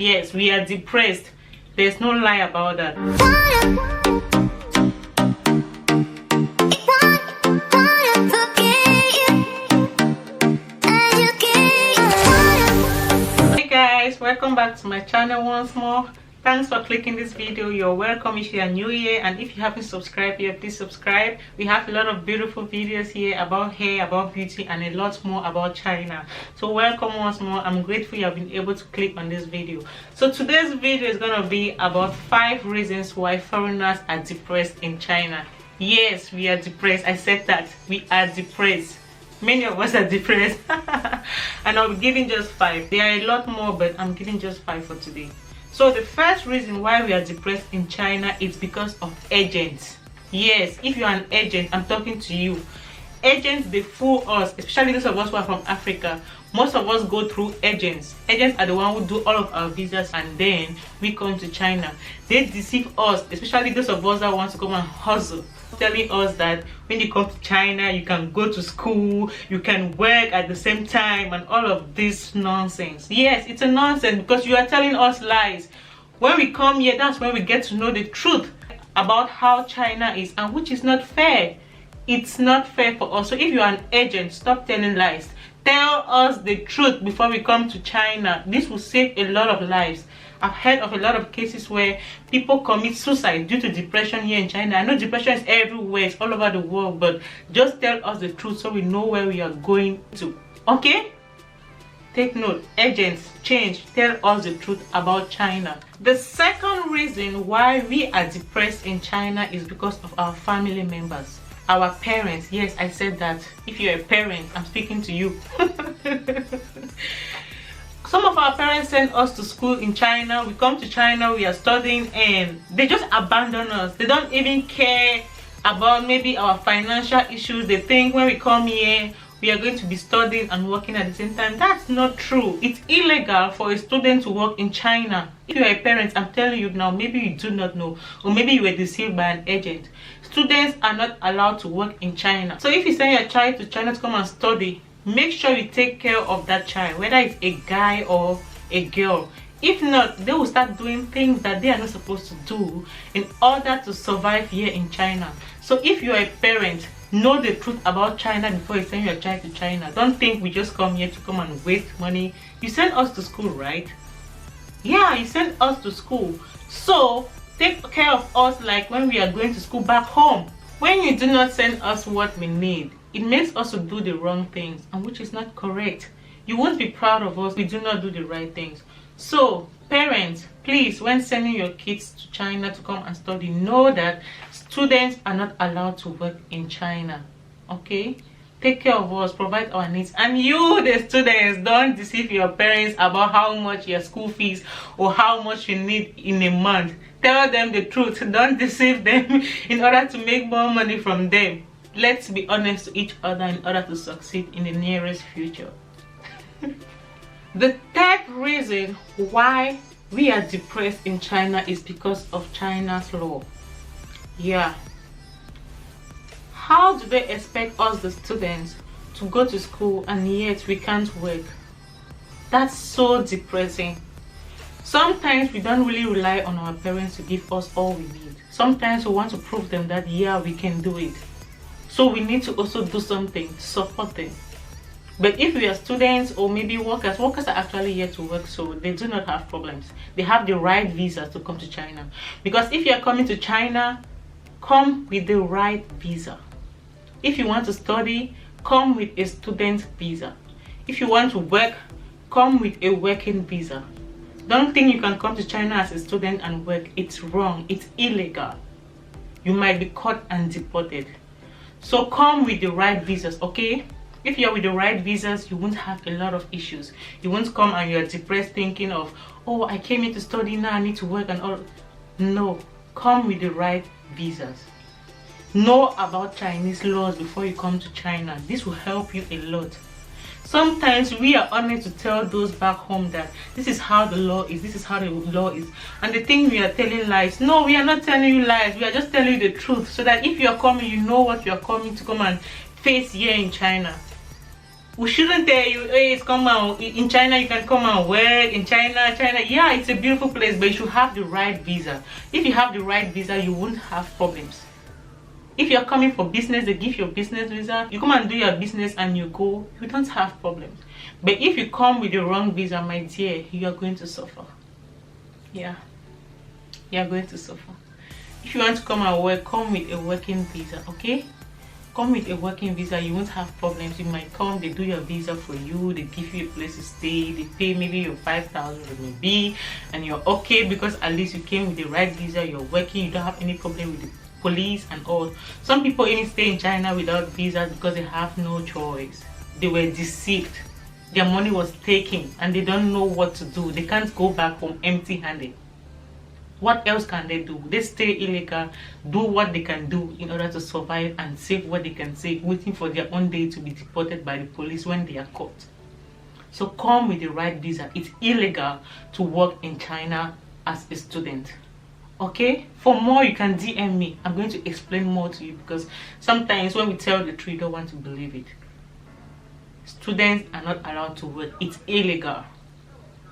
Yes, we are depressed. There's no lie about that. Hey guys, welcome back to my channel once more. Thanks for clicking this video. You're welcome if you are new here, and if you haven't subscribed yet, please subscribe. We have a lot of beautiful videos here about hair, about beauty, and a lot more about China. So welcome once more. I'm grateful you have been able to click on this video. So today's video is going to be about 5 reasons why foreigners are depressed in China. Yes, we are depressed. I said that. We are depressed. Many of us are depressed. And I'll be giving just 5. There are a lot more, but I'm giving just 5 for today. So the first reason why we are depressed in China is because of agents. Yes, if you're an agent, I'm talking to you. Agents, they fool us, especially those of us who are from Africa. Most of us go through agents. Agents are the one who do all of our visas, and then we come to China. They deceive us, especially those of us that want to come and hustle, telling us that when you come to China, you can go to school, you can work at the same time, and all of this nonsense. Yes, it's a nonsense because you are telling us lies. When we come here, that's when we get to know the truth about how China is, and which is not fair. It's not fair for us. So if you are an agent, stop telling lies. Tell us the truth before we come to China. This will save a lot of lives. I've heard of a lot of cases where people commit suicide due to depression here in China. I know depression is everywhere, it's all over the world, but just tell us the truth so we know where we are going to. Okay? Take note. Agents, change. Tell us the truth about China. The second reason why we are depressed in China is because of our family members. Our parents. Yes, I said that. If you're a parent, I'm speaking to you. Some of our parents send us to school in China. We come to China, we are studying, and they just abandon us. They don't even care about maybe our financial issues. They think when we come here, we are going to be studying and working at the same time. That's not true. It's illegal for a student to work in China. If you are a parent, I'm telling you now, maybe you do not know, or maybe you were deceived by an agent. Students are not allowed to work in China. So if you send your child to China to come and study, make sure you take care of that child, whether it's a guy or a girl. If not, they will start doing things that they are not supposed to do in order to survive here in China. So if you are a parent, know the truth about China before you send your child to China. Don't think we just come here to come and waste money. You send us to school, right? Yeah, you send us to school. So take care of us like when we are going to school back home. When you do not send us what we need, it makes us to do the wrong things, and which is not correct. You won't be proud of us. We do not do the right things. So parents, please, when sending your kids to China to come and study, know that students are not allowed to work in China. Okay? Take care of us, provide our needs. And you, the students, don't deceive your parents about how much your school fees or how much you need in a month. Tell them the truth. Don't deceive them in order to make more money from them. Let's be honest to each other in order to succeed in the nearest future. The third reason why we are depressed in China is because of China's law. Yeah. How do they expect us, the students, to go to school and yet we can't work? That's so depressing. Sometimes we don't really rely on our parents to give us all we need. Sometimes we want to prove them that yeah, we can do it. So we need to also do something to support them. But if we are students or maybe workers are actually here to work, so they do not have problems. They have the right visa to come to China. Because if you are coming to China, come with the right visa. If you want to study, come with a student visa. If you want to work, come with a working visa. Don't think you can come to China as a student and work. It's wrong. It's illegal. You might be caught and deported. So come with the right visas, okay? If you're with the right visas, you won't have a lot of issues. You won't come and you're depressed thinking of, oh, I came here to study, now I need to work and all. No, come with the right visas. Know about Chinese laws before you come to China. This will help you a lot. Sometimes we are unable to tell those back home that this is how the law is, this is how the law is, and they think we are telling lies. No, we are not telling you lies. We are just telling you the truth, so that if you are coming, you know what you are coming to come and face here in China. We shouldn't tell you, hey, it's come out in China, you can come and work in China. Yeah, it's a beautiful place, but you should have the right visa. If you have the right visa, you won't have problems. If you're coming for business, they give you a business visa, you come and do your business and you go, you don't have problems. But if you come with the wrong visa, my dear, you are going to suffer. Yeah, you are going to suffer. If you want to come and work, come with a working visa, okay? Come with a working visa, you won't have problems. You might come, they do your visa for you, they give you a place to stay, they pay maybe your 5,000 maybe, and you're okay because at least you came with the right visa, you're working, you don't have any problem with the police and all. Some people even stay in China without visas because they have no choice. They were deceived, their money was taken, and they don't know what to do. They can't go back home empty-handed. What else can they do? They stay illegal, do what they can do in order to survive and save what they can save, waiting for their own day to be deported by the police when they are caught. So come with the right visa. It's illegal to work in China as a student. Okay? For more, you can DM me. I'm going to explain more to you because sometimes when we tell the truth, you don't want to believe it. Students are not allowed to work. It's illegal.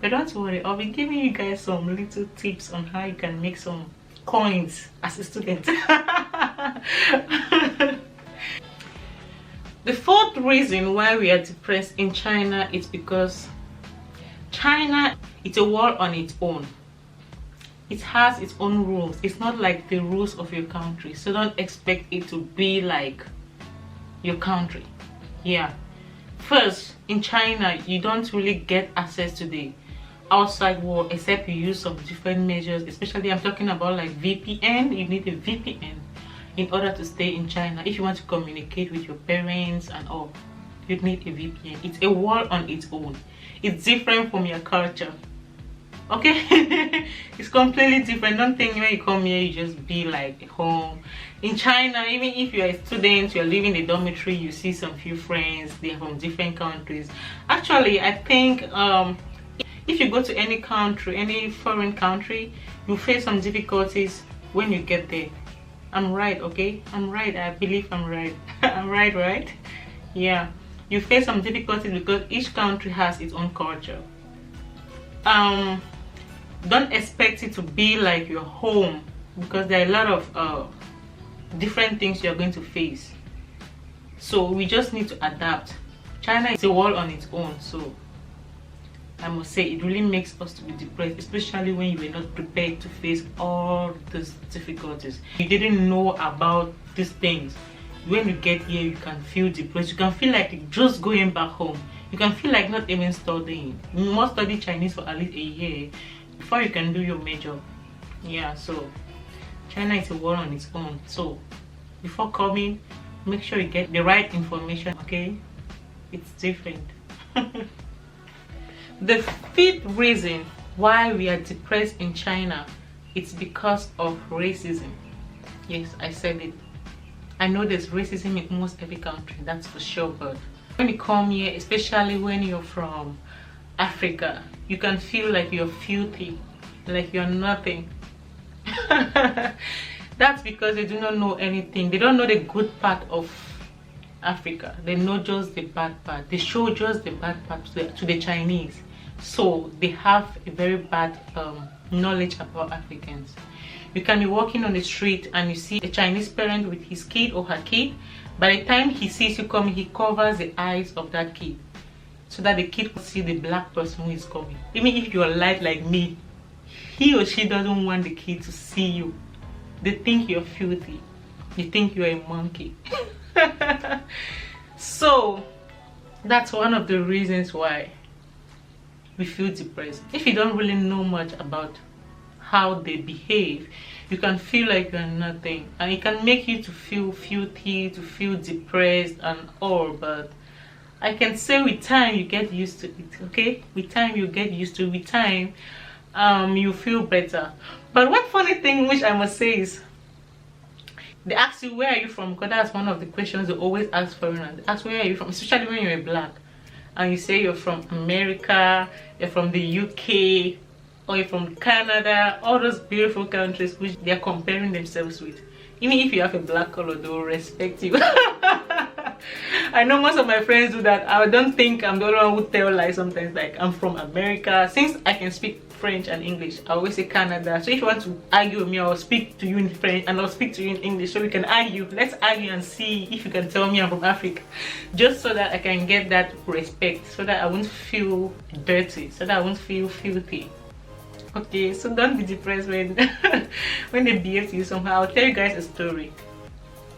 But don't worry, I'll be giving you guys some little tips on how you can make some coins as a student. The fourth reason why we are depressed in China is because China is a world on its own. It has its own rules. It's not like the rules of your country, so don't expect it to be like your country. Yeah, first, in China you don't really get access to the outside world except you use some different measures. Especially I'm talking about like VPN. You need a VPN in order to stay in China. If you want to communicate with your parents and all, you need a VPN. It's a world on its own. It's different from your culture, okay? It's completely different. Don't think when you come here you just be like home. In China, even if you're a student, you're living in a dormitory, you see some few friends, they're from different countries. Actually, I think if you go to any country, any foreign country, you face some difficulties when you get there. I'm right, okay? I'm right. I believe I'm right. I'm right, right? Yeah. You face some difficulties because each country has its own culture. Don't expect it to be like your home because there are a lot of different things you're going to face. So we just need to adapt. China is a world on its own, so I must say it really makes us to be depressed, especially when you were not prepared to face all these difficulties. You didn't know about these things. When you get here, you can feel depressed. You can feel like just going back home. You can feel like not even studying. You must study Chinese for at least a year before you can do your major. Yeah, so China is a world on its own. So before coming, make sure you get the right information, okay? It's different. The fifth reason why we are depressed in China, it's because of racism. Yes, I said it. I know there's racism in almost every country, that's for sure, but when you come here, especially when you're from Africa, you can feel like you're filthy, like you're nothing. That's because they do not know anything. They don't know the good part of Africa. They know just the bad part. They show just the bad part to the Chinese. So they have a very bad knowledge about Africans. You can be walking on the street and you see a Chinese parent with his kid or her kid. By the time he sees you coming, he covers the eyes of that kid so that the kid can see the black person who is coming. Even if you're light like me, he or she doesn't want the kid to see you. They think you're filthy. They think you're a monkey. So that's one of the reasons why we feel depressed. If you don't really know much about how they behave, you can feel like you're nothing, and it can make you to feel filthy, to feel depressed and all. But I can say with time you get used to it, okay? With time you get used to it. With time you feel better. But one funny thing which I must say is, they ask you where are you from, because that's one of the questions they always ask foreigners. They ask where are you from, especially when you're black and you say you're from America, you're from the UK, or you're from Canada, all those beautiful countries which they're comparing themselves with. Even if you have a black color, they will respect you. I know most of my friends do that. I don't think I'm the only one who tell lies sometimes, like I'm from America. Since I can speak French and English, I always say Canada. So if you want to argue with me, I'll speak to you in French and I'll speak to you in English, so we can argue. Let's argue and see if you can tell me I'm from Africa, just so that I can get that respect, so that I won't feel dirty, so that I won't feel filthy. Okay, so don't be depressed when when they behave to you somehow. I'll tell you guys a story.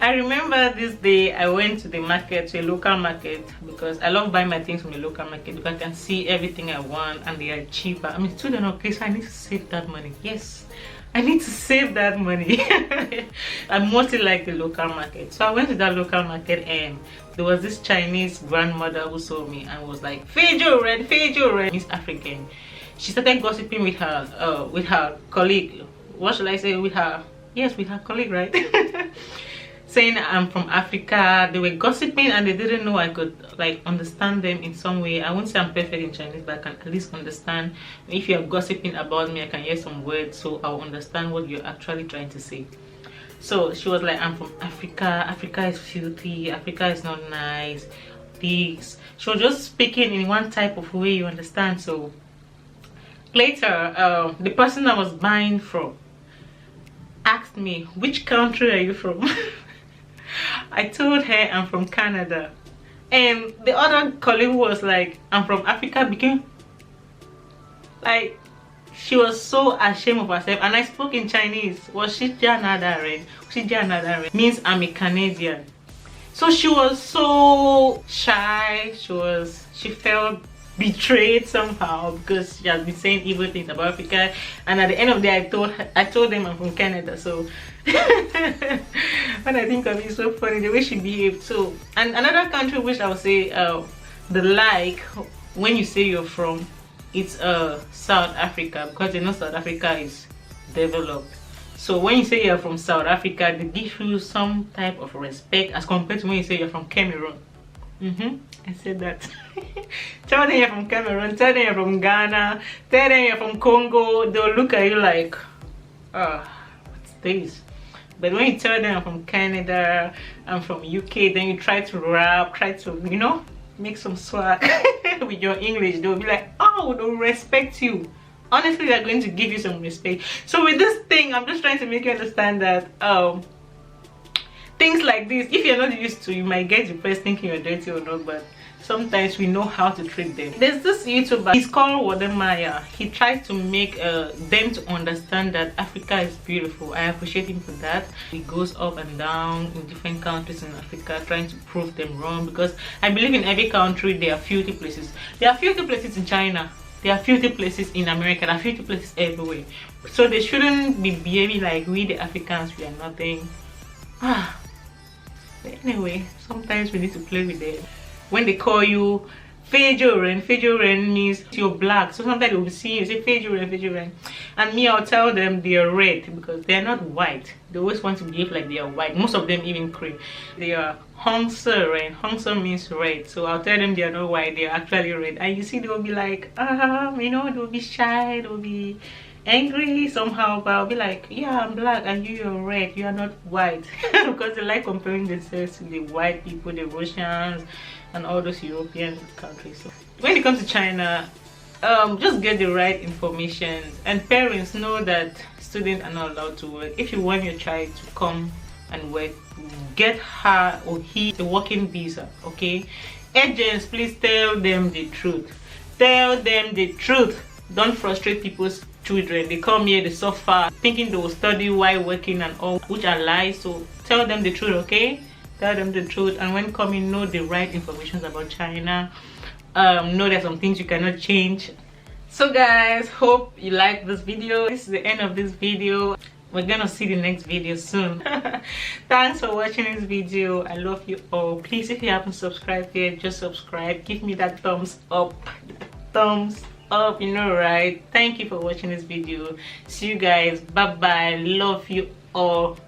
I remember this day I went to the market, to a local market, because I love buying my things from the local market because I can see everything I want and they are cheaper. I mean, student, okay, so I need to save that money. Yes, I need to save that money. I mostly like the local market. So I went to that local market and there was this Chinese grandmother who saw me and was like, Fejo Red, Miss African. She started gossiping with her colleague. What should I say? With her colleague, right? Saying I'm from Africa. They were gossiping and they didn't know I could like understand them in some way. I won't say I'm perfect in Chinese, but I can at least understand. If you're gossiping about me, I can hear some words, so I'll understand what you're actually trying to say. So she was like, I'm from Africa. Africa is filthy. Africa is not nice. This. She was just speaking in one type of way, you understand. So later, the person I was buying from asked me, which country are you from? I told her I'm from Canada, and the other colleague was like, I'm from Africa. Became like, she was so ashamed of herself, and I spoke in Chinese. Was she means I'm a Canadian. So she was so shy. She felt betrayed somehow because she has been saying evil things about Africa, and at the end of the day I told them I'm from Canada. So when I think of it, it's so funny the way she behaved. So, and another country which I would say the like when you say you're from, it's South Africa, because you know South Africa is developed. So when you say you're from South Africa, they give you some type of respect as compared to when you say you're from Cameroon. I said that. Tell them you're from Cameroon, tell them you're from Ghana, tell them you're from Congo, they'll look at you like, what's this? But when you tell them I'm from Canada, I'm from UK, then you try to rap, try to, you know, make some swag with your English, they'll be like, oh, they'll respect you. Honestly, they're going to give you some respect. So with this thing, I'm just trying to make you understand that things like this, if you're not used to, you might get depressed thinking you're dirty or not, but sometimes we know how to treat them. There's this YouTuber, he's called Wademaya. He tries to make them to understand that Africa is beautiful. I appreciate him for that. He goes up and down in different countries in Africa trying to prove them wrong, because I believe in every country there are filthy places. There are filthy places in China, there are filthy places in America, there are filthy places everywhere. So they shouldn't be behaving like we the Africans, we are nothing. But anyway, sometimes we need to play with them. When they call you Fejoren means you're black. So sometimes they will see you say Fejoren. And me, I'll tell them they are red because they are not white. They always want to behave like they are white. Most of them even cream. They are Hongser, Hongser means red. So I'll tell them they are not white, they are actually red. And you see, they will be like, you know, they will be shy, they will be angry somehow, but I'll be like, yeah, I'm black and you're red, you are not white. Because they like comparing themselves to the white people, the Russians and all those European countries. So when it comes to China, just get the right information, and parents know that students are not allowed to work. If you want your child to come and work, get her or he a working visa. Okay, agents, please tell them the truth. Tell them the truth. Don't frustrate people's children. They come here, they suffer, thinking they will study while working and all, which are lies. So tell them the truth, okay? Tell them the truth, and when coming, know the right information about China. Know there's some things you cannot change. So guys, hope you like this video. This is the end of this video. We're gonna see the next video soon. Thanks for watching this video. I love you all. Please, if you haven't subscribed yet, just subscribe. Give me that thumbs up. Thumbs up, you know, right? Thank you for watching this video. See you guys. Bye bye. Love you all.